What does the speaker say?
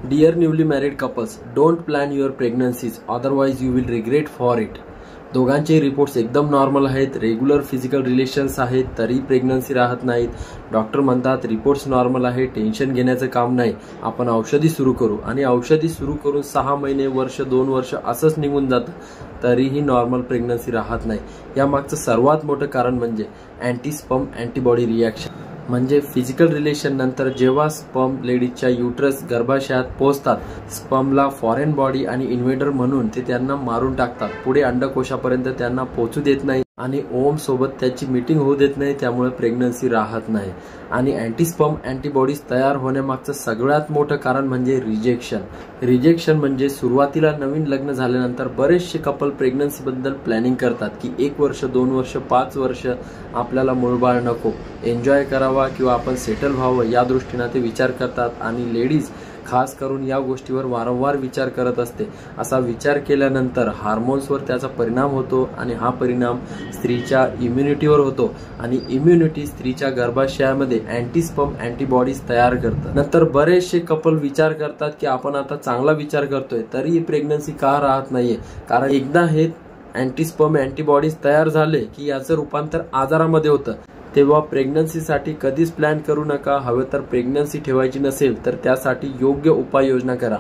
Dear newly married couples, don't plan your pregnancies, otherwise you will regret for it. दोघांचे reports एकदम normal आहेत, regular physical relations आहेत, तरी pregnancy राहत नाहीत. डॉक्टर म्हणतात रिपोर्ट्स नॉर्मल आहे, टेन्शन घेण्याचं काम नाही, आपण औषधी सुरू करू. आणि औषधी सुरू करून 6 महिने, वर्ष, 2 वर्ष असंच निघून जातं, तरीही नॉर्मल प्रेग्नन्सी राहत नाही. यामागचं सर्वात मोठं कारण म्हणजे अँटीस्पर्म अँटीबॉडी रिॲक्शन. म्हणजे फिजिकल रिलेशन नंतर जेव्हा स्पर्म लेडीजच्या युट्रस गर्भाशयात पोहोचतात, स्पर्मला फॉरेन बॉडी आणि इन्व्हेडर म्हणून ते त्यांना मारून टाकतात. पुढे अंडकोशापर्यंत त्यांना पोहोचू देत नाही आणि ओम सोबत त्याची मीटिंग होऊ देत नाही. त्यामुळे प्रेग्नन्सी राहत नाही. आणि अँटीस्पर्म अँटीबॉडीज तयार होण्यामागचं सगळ्यात मोठं कारण म्हणजे रिजेक्शन. रिजेक्शन म्हणजे सुरुवातीला नवीन लग्न झाल्यानंतर बरेचसे कपल प्रेग्नन्सी बद्दल प्लॅनिंग करतात की 1 वर्ष, 2 वर्ष, 5 वर्ष आपल्याला मूळबाळ नको, एन्जॉय करावा किंवा आपण सेटल व्हावं या दृष्टीने ते विचार करतात. आणि लेडीज खास करून या गोष्टीवर वारंवार विचार करत असते. असा विचार केल्यानंतर हार्मोन्सवर त्याचा परिणाम होतो आणि हा परिणाम स्त्रीच्या इम्युनिटीवर होतो आणि इम्युनिटी स्त्रीच्या गर्भाशयामध्ये अँटीस्पर्म अँटीबॉडीज तयार करतात. नंतर बरेचसे कपल विचार करतात की आपण आता चांगला विचार करतोय तरी प्रेग्नन्सी का राहत नाहीये, कारण एकदा हे अँटीस्पर्म अँटीबॉडीज तयार झाले की याचं रूपांतर आजारामध्ये होतं. तेव्हा प्रेग्नन्सीसाठी कधीच प्लॅन करू नका. हवे तर प्रेग्नन्सी ठेवायची नसेल तर त्यासाठी योग्य उपाययोजना करा.